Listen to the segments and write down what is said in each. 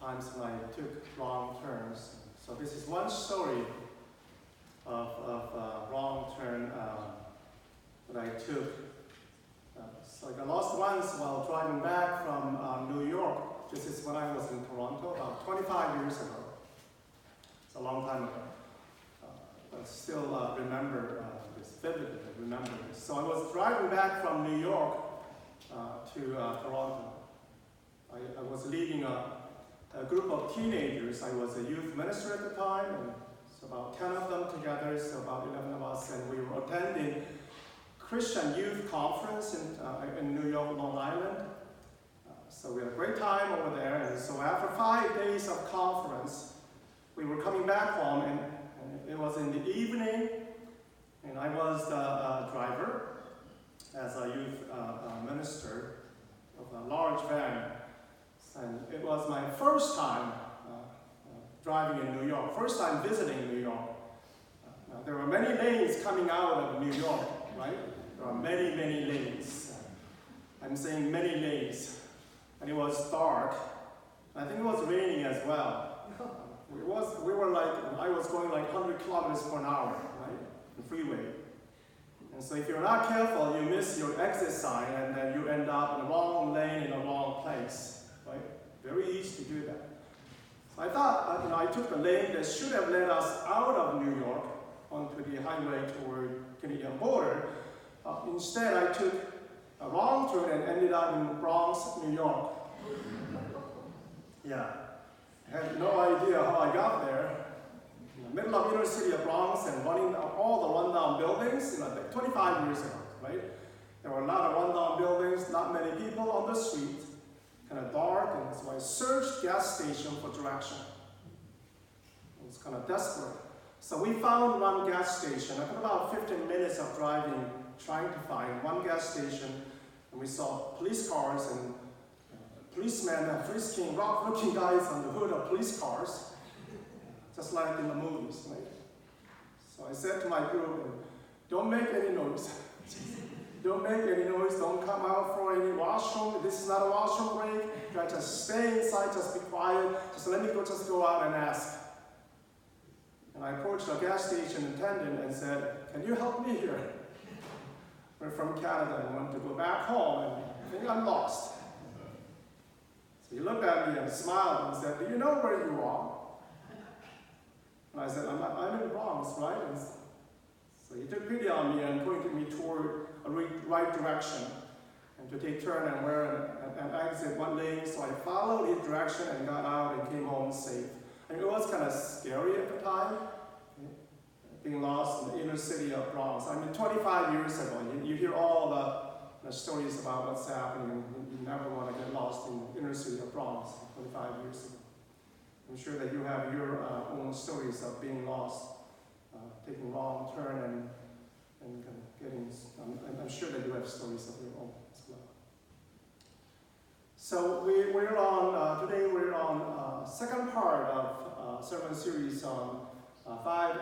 times when I took wrong turns. So this is one story of wrong turn that I took. So I got lost once while driving back from New York. This is when I was in Toronto, about 25 years ago. It's a long time ago. But still remember this vividly, remember this. So I was driving back from New York to Toronto. I was leading a group of teenagers. I was a youth minister at the time, and so about 10 of them together, so about 11 of us, and we were attending Christian Youth Conference in New York, Long Island. So we had a great time over there, and so after 5 days of conference, we were coming back home, and it was in the evening, and I was the driver as a youth minister of a large van. And it was my first time driving in New York, first time visiting New York. Now, there were many lanes coming out of New York, right? There are many, many lanes. I'm saying many lanes. And it was dark. I think it was raining as well. I was going like 100 kilometers per hour, right? The freeway. And so if you're not careful, you miss your exit sign, and then you end up in the wrong lane in the wrong place, right? Very easy to do that. So I thought, I took the lane that should have led us out of New York onto the highway toward Canadian border. Instead, I took a wrong turn and ended up in Bronx, New York. Yeah. I had no idea how I got there. In the middle of inner city of Bronx and running all the rundown buildings, like 25 years ago, right? There were a lot of rundown buildings, not many people on the street, kind of dark, and so I searched gas station for direction. It was kind of desperate. So we found one gas station. After about 15 minutes of driving, trying to find one gas station, and we saw police cars and policemen and frisking, rough-looking guys on the hood of police cars, just like in the movies, right? So I said to my group, don't make any noise. Don't make any noise, don't come out for any washroom. This is not a washroom break. You guys just stay inside, just be quiet. Just let me go out and ask. And I approached the gas station attendant and said, can you help me here? We're from Canada and want to go back home, and I think I'm lost. He looked at me and smiled and said, do you know where you are? And I said, I'm in Bronx, right? And so he took pity on me and pointed me toward a right direction and to take turn and exit one lane. So I followed his direction and got out and came home safe. And it was kind of scary at the time, being lost in the inner city of Bronx. I mean, 25 years ago, you hear all the stories about what's happening. You never want to get lost in the inner city of Bronx 25 years ago. I'm sure that you have your own stories of being lost, taking wrong turn and getting, I'm sure that you have stories of your own as well. So we're on, today we're on second part of sermon series on 5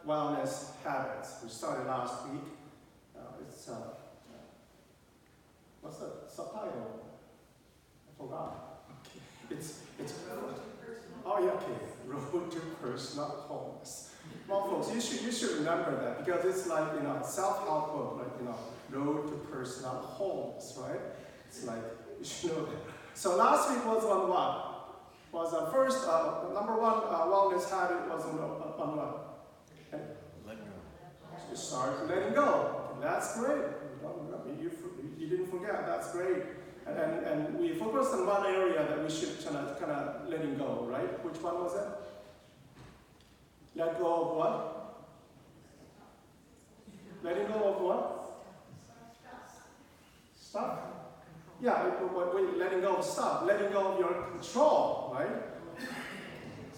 wellness habits. We started last week. It's what's the subtitle? I forgot. It's oh yeah, okay. Road to Personal Wholeness. Well, folks, you should remember that because it's like self-help book, like Road to Personal Wholeness, right? It's like you should know that. So last week was on what? Was first number one wellness habit was on what? Okay. Let go. You start letting go. That's great. You didn't forget. That's great. And we focused on one area that we should kind of letting go, right? Which one was it? Let go of what? Letting go of what? Stuff. Yeah, letting go of stuff. Letting go of your control, right?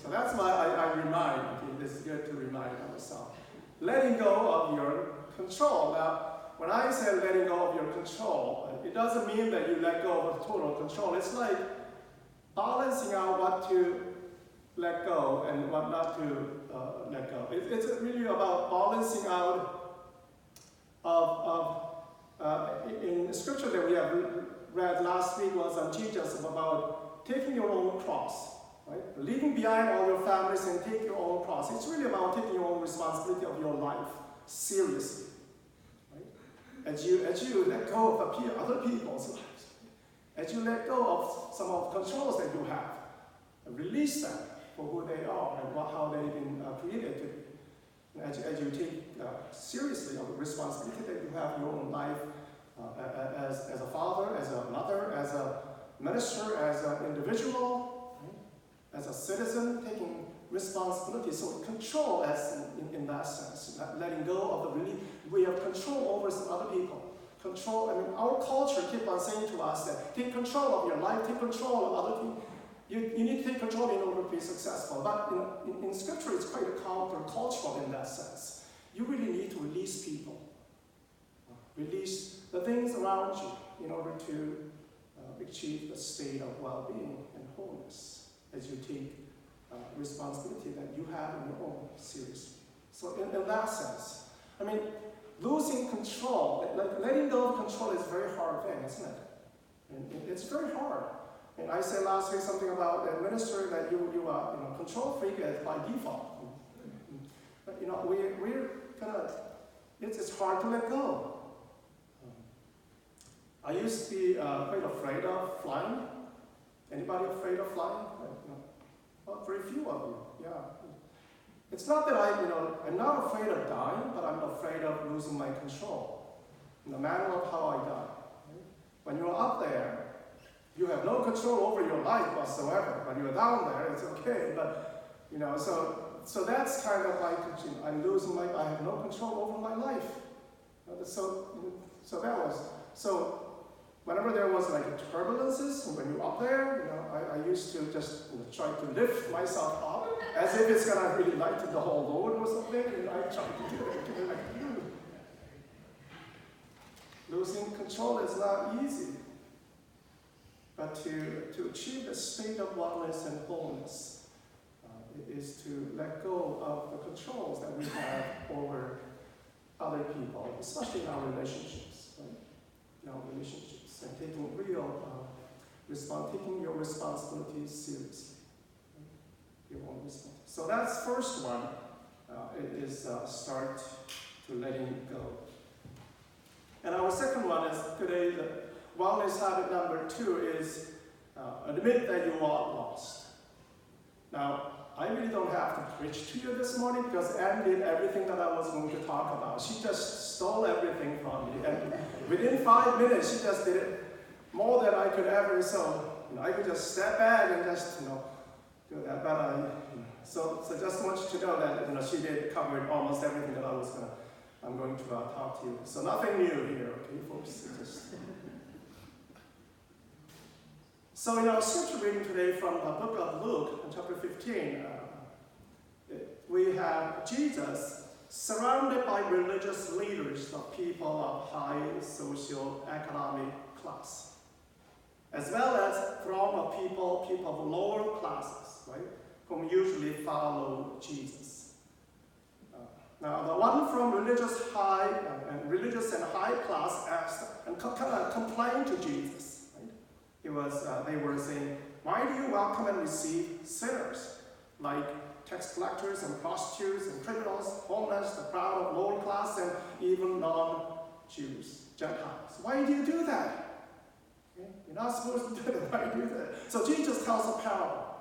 So that's why I remind. Okay, this is good to remind myself. Letting go of your control. Now, when I say letting go of your control, it doesn't mean that you let go of total control. It's like balancing out what to let go and what not to let go. It's really about balancing out in scripture that we have read last week was teach us about taking your own cross, right? Leaving behind all your families and take your own cross. It's really about taking your own responsibility of your life seriously, right? As you let go of other people's lives, as you let go of some of the controls that you have, and release them for who they are and how they've been created to be. As you take seriously of the responsibility that you have in your own life as a father, as a mother, as a minister, as an individual, right? As a citizen, taking responsibility. So control in that sense, letting go of the we have control over some other people. Control, I mean, our culture keeps on saying to us that take control of your life, take control of other people. You need to take control in order to be successful. But in Scripture, it's quite counter-cultural in that sense. You really need to release people. Release the things around you in order to achieve the state of well-being and wholeness as you take responsibility that you have in your own seriously. So in that sense, I mean, losing control, like letting go of control is a very hard thing, isn't it? And it's very hard. And I said last week something about a minister that you are control freak by default. But we're kind of it's hard to let go. I used to be quite afraid of flying. Anybody afraid of flying? Well, very few of you. Yeah. It's not that I'm not afraid of dying, but I'm afraid of losing my control, no matter how I die. When you're up there, you have no control over your life whatsoever. When you're down there, it's okay. But so that's kind of like I'm losing I have no control over my life. So whenever there was like turbulences when you're up there, I used to just try to lift myself up as if it's gonna really lighten the whole load or something. And I try to do it. Losing control is not easy. But to achieve a state of wellness and wholeness is to let go of the controls that we have over other people, especially in our relationships, right? In our relationships, and taking taking your responsibilities seriously, right? Your own responsibility. So that's first one. It is start to letting go. And our second one is today. Wellness habit number 2 is admit that you are lost. Now, I really don't have to preach to you this morning because Anne did everything that I was going to talk about. She just stole everything from me. And within 5 minutes, she just did it more than I could ever. So I could just step back and just do that. But so just want you to know that she did cover almost everything that I'm going to talk to you. So nothing new here, okay, folks? So in our scripture reading today from the book of Luke, in chapter 15, we have Jesus surrounded by religious leaders, the people of high socio-economic class, as well as a throng of people of lower classes, right, whom usually follow Jesus. Now, the one from religious and high class asked and kind of complained to Jesus. They were saying, why do you welcome and receive sinners, like tax collectors and prostitutes and criminals, homeless, the crowd of lower class, and even non-Jews, Gentiles? Why do you do that? Okay? You're not supposed to do that. Why do you do that? So Jesus tells a parable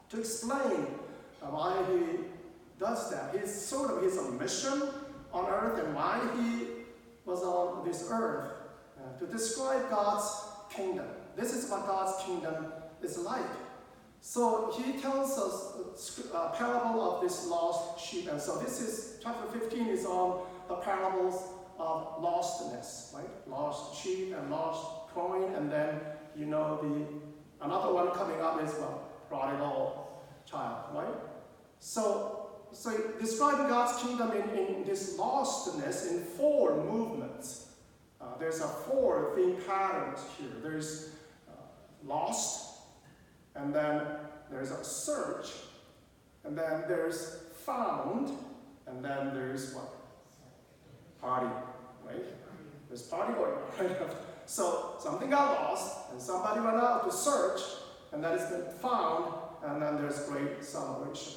to explain why he does that. It's sort of his mission on earth and why he was on this earth to describe God's kingdom. This is what God's kingdom is like. So he tells us a parable of this lost sheep. And so this is, chapter 15 is on the parables of lostness, right? Lost sheep and lost coin. And then, another one coming up is prodigal child, right? So describing God's kingdom in this lostness in 4 movements. There's 4 theme patterns here. There's lost, and then there's a search, and then there's found, and then there's what? Party, right? There's party going on, right? So something got lost, and somebody went out to search, and that has been found, and then there's great celebration.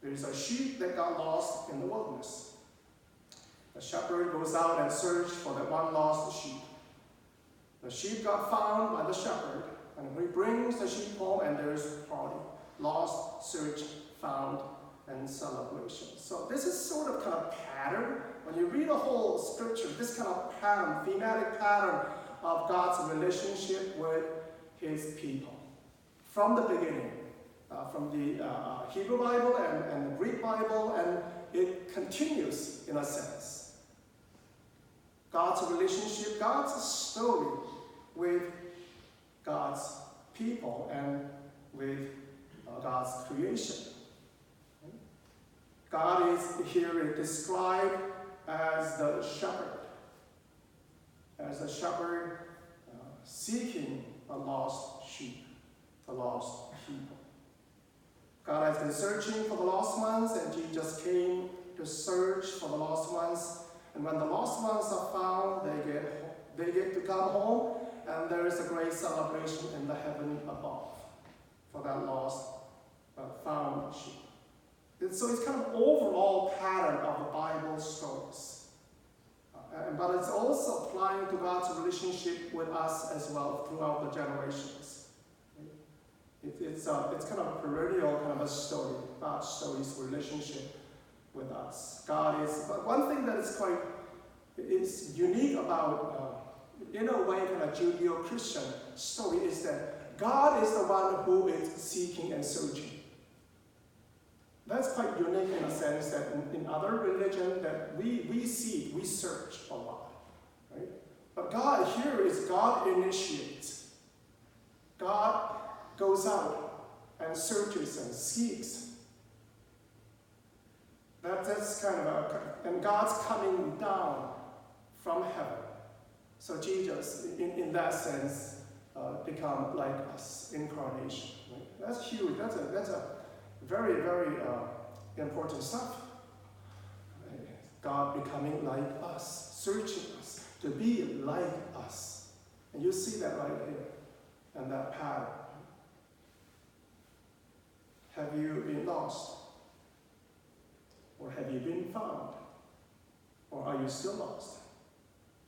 There's a sheep that got lost in the wilderness. The shepherd goes out and searches for that one lost sheep. The sheep got found by the shepherd, and he brings the sheep home, and there's a party. Lost, search, found, and celebration. So this is sort of kind of pattern. When you read the whole scripture, this kind of pattern, thematic pattern of God's relationship with his people. From the beginning, from the Hebrew Bible and the Greek Bible, and it continues in a sense. God's relationship, God's story with God's people and with God's creation. God is here described as the shepherd seeking a lost sheep, a lost people. God has been searching for the lost ones, and Jesus came to search for the lost ones. And when the lost ones are found, they get to come home, and there is a great celebration in the heaven above for that lost found sheep. So it's kind of overall pattern of the Bible stories. But it's also applying to God's relationship with us as well throughout the generations. It's kind of a perennial kind of a story, God's story's relationship with us. But one thing that is unique about, in a way, kind of Judeo-Christian story is that God is the one who is seeking and searching. That's quite unique in a sense that in other religion that we search a lot, right? But God here is God initiates. God goes out and searches and seeks. That's kind of and God's coming down from heaven. So Jesus, in that sense, become like us, incarnation. Right? That's huge. That's a very, very important stuff. God becoming like us, searching us, to be like us. And you see that right here, and that pattern. Have you been lost? Or have you been found? Or are you still lost,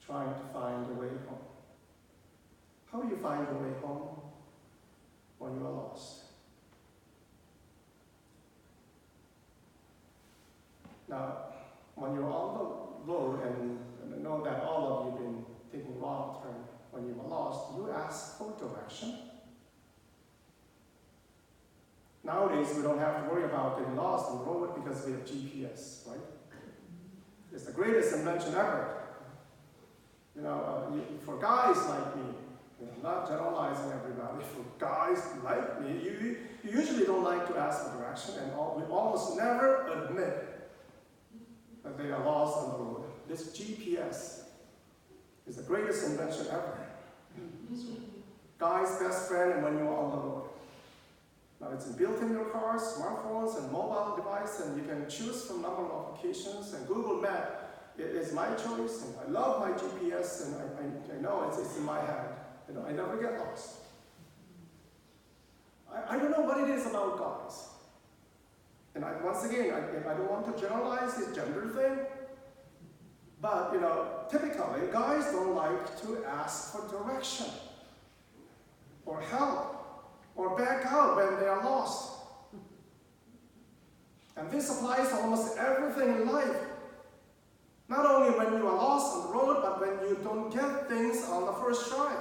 trying to find a way home? How do you find a way home when you are lost? Now, when you're on the road, and I know that all of you have been taking wrong turn when you were lost, you ask for direction. Nowadays, we don't have to worry about getting lost on the road because we have GPS, right? It's the greatest invention ever. For guys like me, not generalizing everybody, for guys like me, you usually don't like to ask for direction, and we almost never admit that they are lost on the road. This GPS is the greatest invention ever. Guy's best friend and when you're on the road. Now it's built in your cars, smartphones, and mobile device, and you can choose from a number of applications. And Google Maps is my choice, and I love my GPS, and I know it's in my hand. I never get lost. I don't know what it is about guys. And once again, I don't want to generalize this gender thing, but typically guys don't like to ask for direction or help or back out when they are lost. And this applies to almost everything in life. Not only when you are lost on the road, but when you don't get things on the first try.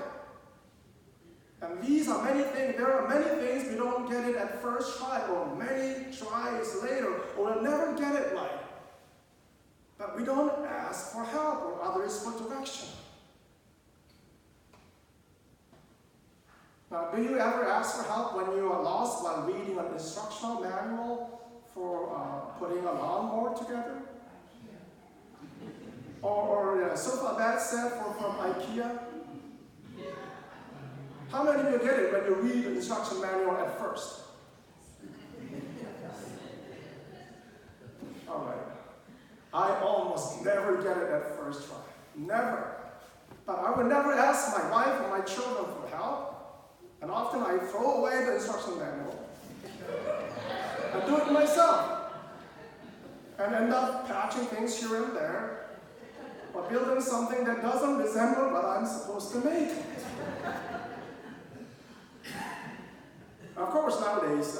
And there are many things we don't get it at first try, or many tries later, or we'll never get it right. But we don't ask for help or others for direction. Now, do you ever ask for help when you are lost while reading an instructional manual for putting a lawnmower together? Or a sofa bed set from IKEA? How many of you get it when you read the instruction manual at first? All right. I almost never get it at first try. Never. But I would never ask my wife or my children for help. And often I throw away the instruction manual and do it myself. And end up patching things here and there, or building something that doesn't resemble what I'm supposed to make. Of course, nowadays,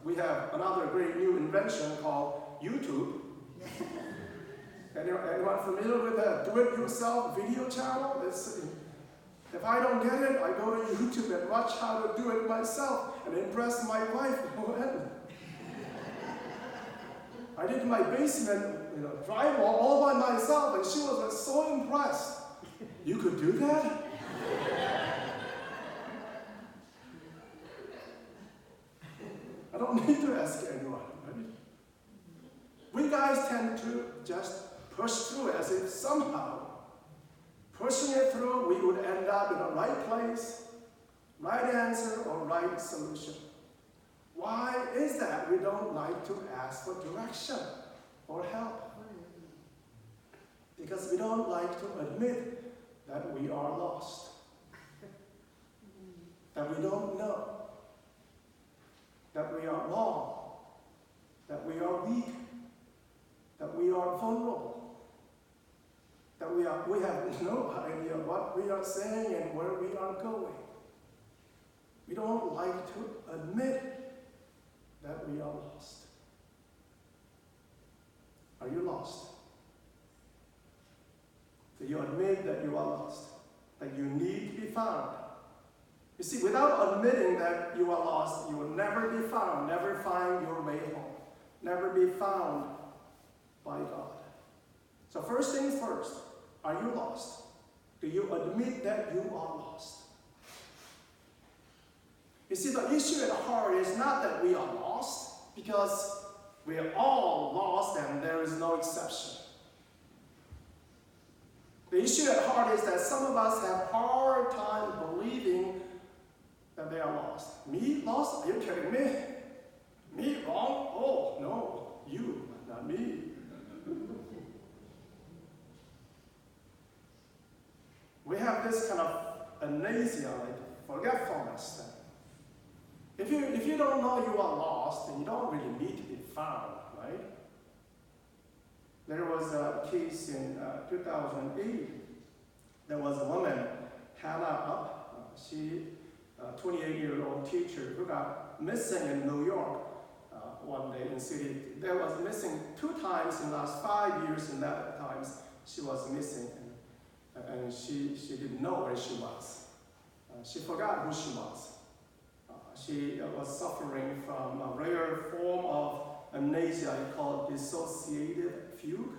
we have another great new invention called YouTube. Anyone familiar with that do-it-yourself video channel? If I don't get it, I go to YouTube and watch how to do it myself and impress my wife. I did my basement drywall all by myself, and she was so impressed. You could do that? I don't need to ask anyone, right? We guys tend to just push through as if somehow, pushing it through, we would end up in the right place, right answer, or right solution. Why is that we don't like to ask for direction or help? Because we don't like to admit that we are lost, that we don't know, that we are wrong, that we are weak, that we are vulnerable, that we have no idea what we are saying and where we are going. We don't like to admit that we are lost. Are you lost? Do you admit that you are lost? That you need to be found? You see, without admitting that you are lost, you will never be found, never find your way home, never be found by God. So first things first, are you lost? Do you admit that you are lost? You see, the issue at heart is not that we are lost, because we are all lost and there is no exception. The issue at heart is that some of us have a hard time believing that they are lost. Me lost? Are you kidding me? Me wrong? Oh, no, you, not me. We have this kind of amnesia, like forgetfulness. If you don't know you are lost, then you don't really need to be found, right? There was a case in 2008. There was a woman, Hannah Up. She, a 28-year-old teacher who got missing in New York one day in city. There was missing 2 times in the last 5 years. In that times she was missing, and she didn't know where she was. She forgot who she was. She was suffering from a rare form of amnesia called dissociative fugue.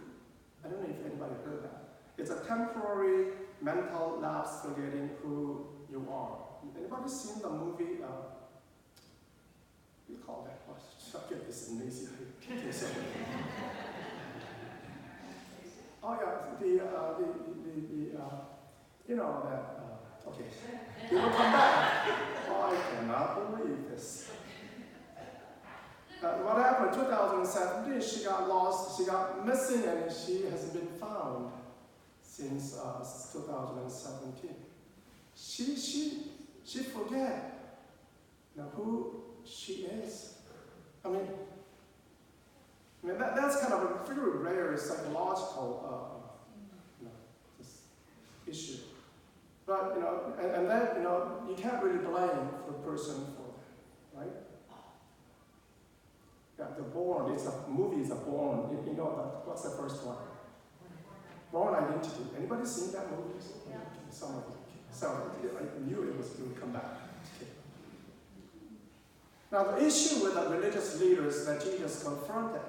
I don't know if anybody heard that. It's a temporary mental lapse forgetting who you are. Anybody seen the movie? What do you call that? I get this amnesia. Oh yeah, okay. It will come back. Oh, I cannot believe this. What happened in 2017, she got lost, she got missing, and she hasn't been found since 2017. She forget who she is. I mean that's kind of a very rare psychological issue. But and that you can't really blame the person for that, right? Yeah, the Born. It's a movie. It's a Born. You know what's the first one? Born Identity. Anybody seen that movie? Yeah. Some of you. So I knew it would come back. Okay. Now the issue with the religious leaders that Jesus confronted,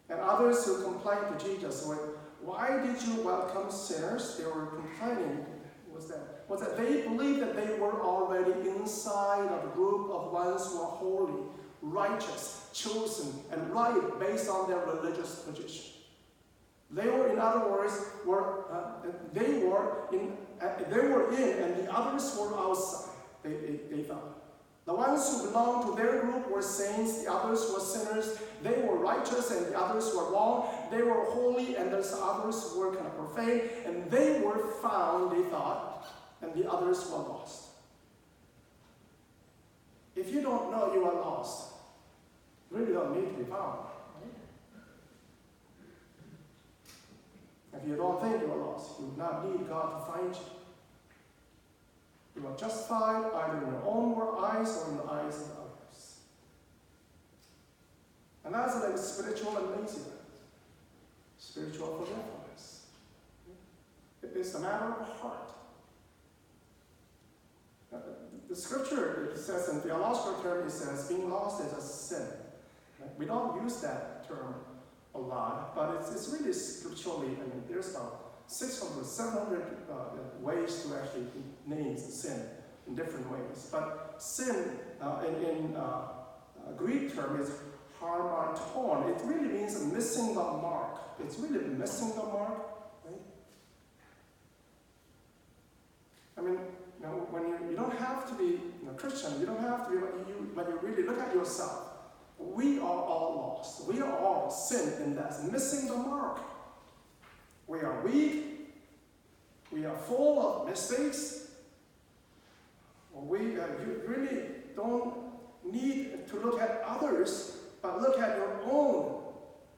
and others who complained to Jesus were, why did you welcome sinners? They were complaining. Was that they believed that they were already inside of a group of ones who are holy, righteous, chosen, and right based on their religious position. They were, in other words, they were in, and the others were outside. They thought. The ones who belonged to their group were saints, the others were sinners. They were righteous and the others were wrong. They were holy and the others were kind of profane. And they were found, they thought, and the others were lost. If you don't know you are lost, you really don't need to be found. Right? If you don't think you are lost, you do not need God to find you. You are justified either in your own eyes or in the eyes of others. And that's like spiritual amazement, spiritual forgetfulness. It's a matter of heart. The scripture, it says in theological terms, it says being lost is a sin. Right? We don't use that term a lot, but it's really scripturally, I mean, there's about 600, 700 ways to actually name sin in different ways. But sin in Greek term is harmaton. It really means missing the mark. It's really missing the mark, right? I mean, when you don't have to be Christian, you don't have to be, when you really look at yourself, we are all lost. We are all sin in that, missing the mark. We are weak. We are full of mistakes. You really don't need to look at others, but look at your own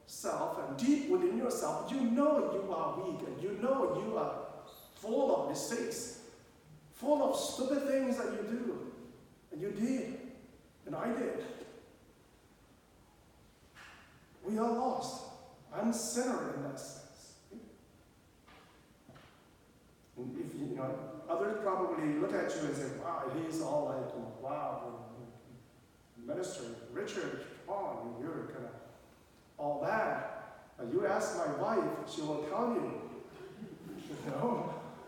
self, and deep within yourself, you know you are weak, and you know you are full of mistakes. Full of stupid things that you do, and you did, and I did. We are lost. I'm a sinner in that sense. And if others probably look at you and say, "Wow, he's all like, wow, minister, Richard, come on, you're kind of all that." You ask my wife, she will tell you,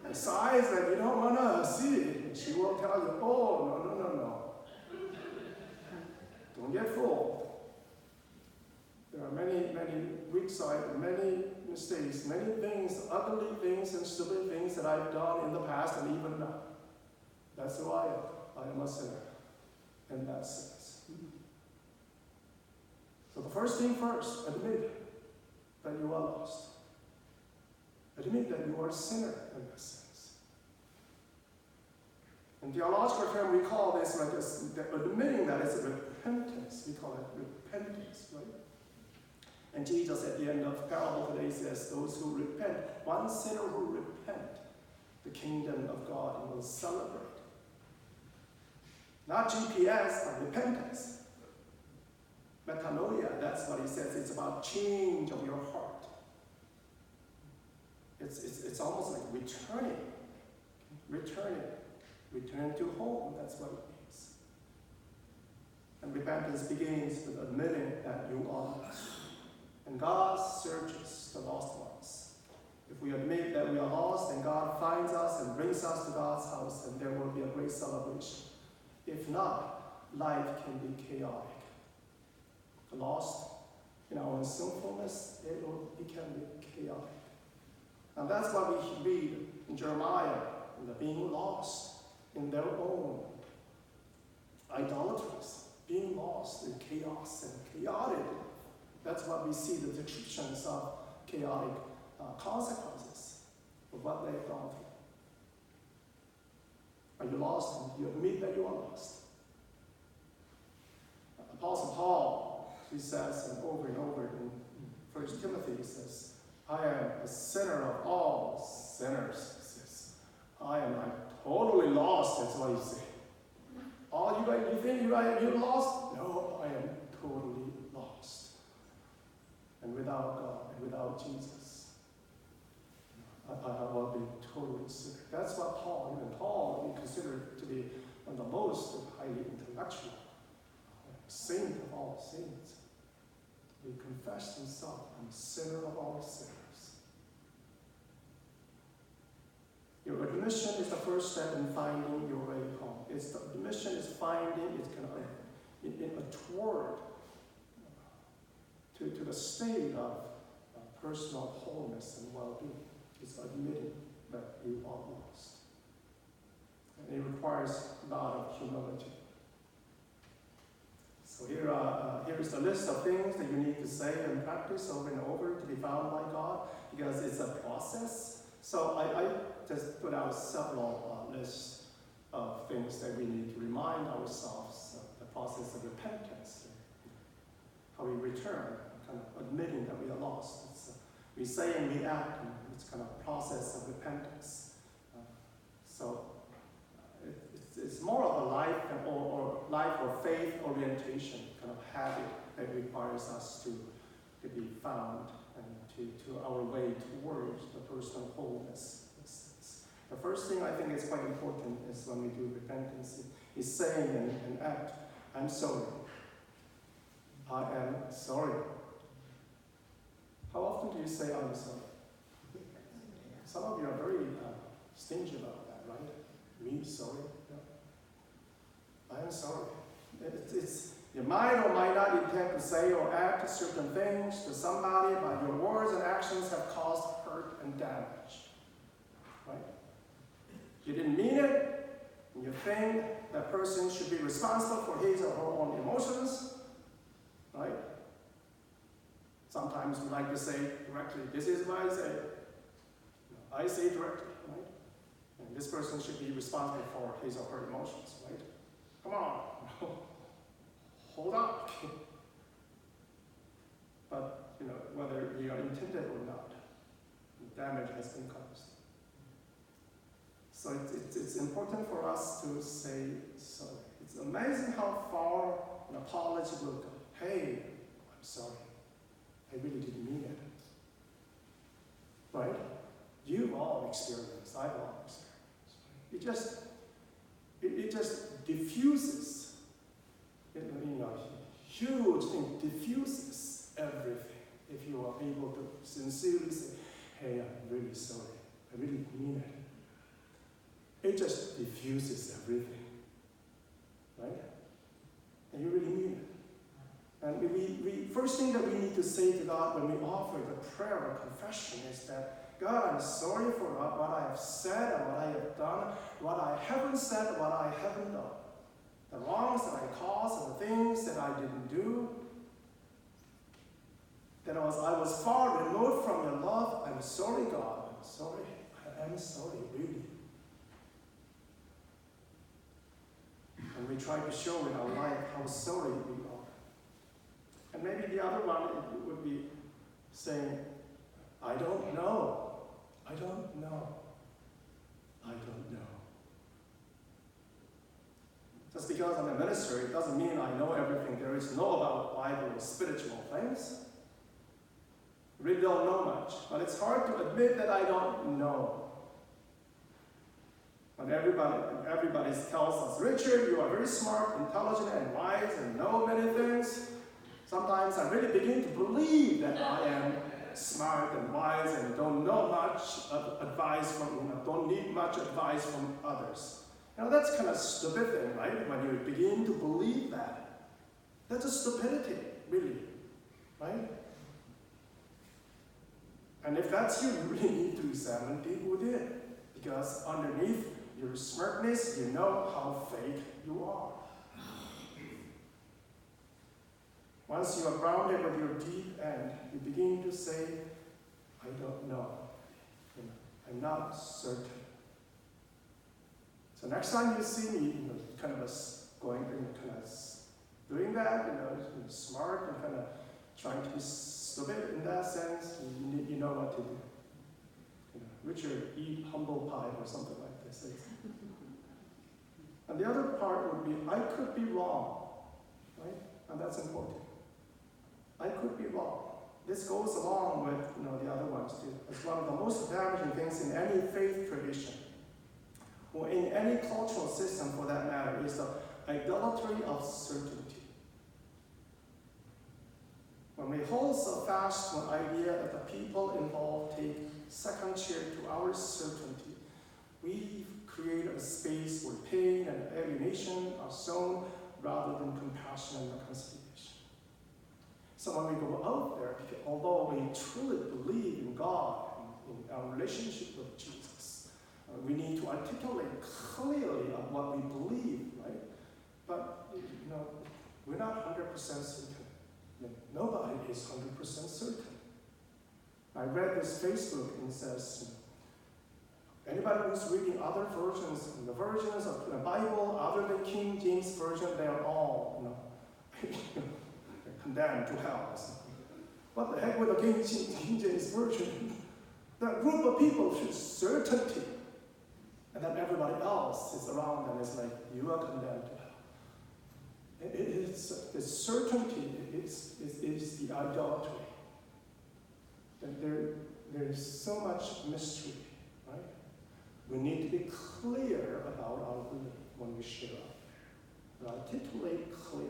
the size that you don't want to see. She will tell you, "Oh, no. Don't get fooled. There are many weak sides, many mistakes, many things, ugly things and stupid things that I've done in the past and even now. That's who I am. I am a sinner in that sense." So the first thing first, admit that you are lost. Admit that you are a sinner in that sense. In theological term, we call this admitting that it's repentance. We call it repentance, right? And Jesus at the end of the parable today says, those who repent, one sinner who repent, the kingdom of God will celebrate. Not GPS, but repentance. Metanoia, that's what he says. It's about change of your heart. It's almost like return to home. That's what it means. And repentance begins with admitting that you are lost. And God searches the lost ones. If we admit that we are lost, then God finds us and brings us to God's house, and there will be a great celebration. If not, life can be chaotic. Lost in our own sinfulness, it can be chaotic. And that's what we read in Jeremiah, in the being lost in their own idolatries, being lost in chaos and chaotic. That's what we see, the descriptions of chaotic consequences of what they've gone through. Are you lost? Do you admit that you are lost? Apostle Paul, he says, and over in 1 Timothy, he says, "I am a sinner of all sinners." He says, "I am totally lost." That's what he says. You think you're lost? No, I am totally lost. And without God, and without Jesus, I will be totally sick. That's what Paul, we consider to be one of the most highly intellectual saint of all saints. He confessed himself, "I'm a sinner of all sinners." Your admission is the first step in finding your way home. Admission is finding, it's kind of toward to the state of personal wholeness and well-being. It's admitting that you are lost. And it requires a lot of humility. So here is the list of things that you need to say and practice over and over to be found by God, because it's a process. So I just put out several lists of things that we need to remind ourselves term, kind of admitting that we are lost. We say and we act, and it's kind of a process of repentance. It's more of a life or life or faith orientation kind of habit that requires us to be found and to our way towards the personal wholeness. The first thing I think is quite important is when we do repentance, is saying and act, I'm sorry. I am sorry. How often do you say I'm sorry? Some of you are very stingy about that, right? Me, sorry. Yeah. I am sorry. You might or might not intend to say or act certain things to somebody, but your words and actions have caused hurt and damage. Right? You didn't mean it, and you think that person should be responsible for his or her own emotions. Right? Sometimes we like to say directly, this is what I say. I say directly, right? And this person should be responsible for his or her emotions, right? Come on, hold up. But, whether we are intended or not, the damage has been caused. So it's important for us to say sorry. It's amazing how far an apology will go. Hey, I'm sorry. I really didn't mean it. Right? You've all experienced, I've all experienced. It just diffuses. Huge thing diffuses everything. If you are able to sincerely say, hey, I'm really sorry. I really mean it. It just diffuses everything. Right? And you really mean it. And we first thing that we need to say to God when we offer the prayer of confession is that, God, I'm sorry for what I have said and what I have done, what I haven't said, what I haven't done. The wrongs that I caused and the things that I didn't do. That I was far removed from your love. I'm sorry, God. I'm sorry. I am sorry, really. And we try to show in our life how sorry we are. And maybe the other one would be saying, I don't know. I don't know. I don't know. Just because I'm a minister, it doesn't mean I know everything there is to know about Bible or spiritual things. I really don't know much. But it's hard to admit that I don't know. When everybody tells us, Richard, you are very smart, intelligent, and wise, and know many things. Sometimes I really begin to believe that I am smart and wise and don't know much advice don't need much advice from others. That's kind of stupid thing, right? When you begin to believe that. That's a stupidity, really, right? And if that's you, you really need to examine people who did. Because underneath your smartness, you know how fake you are. Once you are grounded with your deep end, you begin to say, I don't know. I'm not certain. So next time you see me, kind of doing that, smart and kind of trying to be stupid in that sense, you know what to do. Richard, eat humble pie or something like this. And the other part would be, I could be wrong, right? And that's important. I could be wrong. This goes along with the other ones too. It's one of the most damaging things in any faith tradition, or in any cultural system for that matter, is the idolatry of certainty. When we hold so fast to an idea that the people involved take second chair to our certainty, we create a space where pain and alienation are sown rather than compassion and reconciliation. So when we go out there, although we truly believe in God, in our relationship with Jesus, we need to articulate clearly of what we believe, right? But, we're not 100% certain. Nobody is 100% certain. I read this Facebook and it says, anybody who's reading other versions, the versions of the Bible other than King James Version, they are all, condemned to hell. What the heck with the King James Version? That group of people should certainty. And then everybody else is around them is like, you are condemned to hell. The certainty is the idolatry. There is so much mystery, right? We need to be clear about our belief when we share up. Articulate clearly.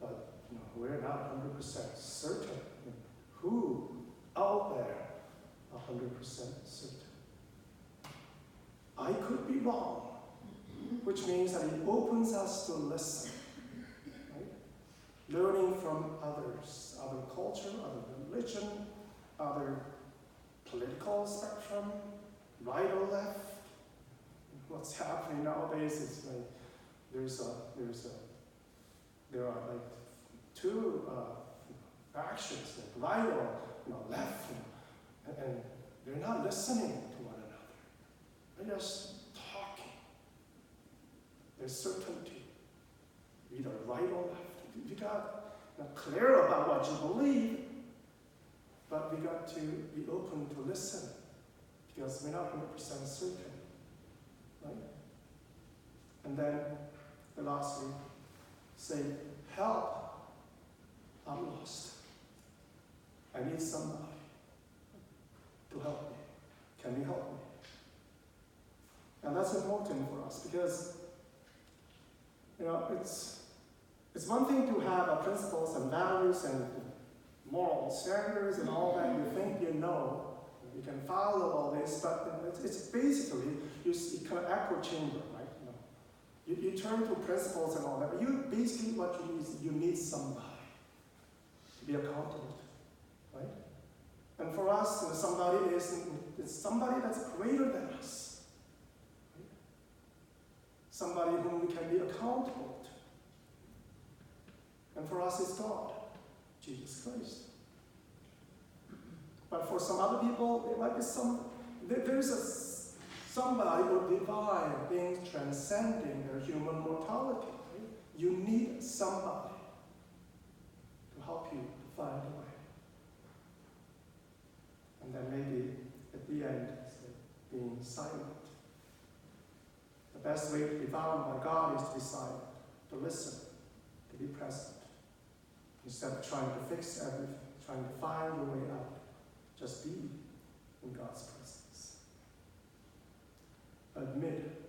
But we're not 100% certain. Who out there 100% certain? I could be wrong, which means that it opens us to listen. Right? Learning from others, other culture, other religion, other political spectrum, right or left. What's happening nowadays is like there are like two factions, like right or left, and they're not listening to one another. They're just talking. There's certainty, either right or left. You got clear about what you believe, but we got to be open to listen, because we're not 100% certain, right? And then, lastly, say, help, I'm lost. I need somebody to help me. Can you help me? And that's important for us, because it's one thing to have principles and values and moral standards and all that. You think you know, you can follow all this, but it's basically you kind of echo chamber, right? You turn to principles and all that, but basically what you need somebody to be accountable to, right? And for us, somebody is somebody that's greater than us, right? Somebody whom we can be accountable to. And for us, it's God, Jesus Christ. But for some other people, there might be somebody or divine being transcending their human mortality. Right? You need somebody to help you to find a way. And then maybe at the end, being silent. The best way to be found by God is to be silent, to listen, to be present. Instead of trying to fix everything, trying to find your way out, just be in God's presence. Admit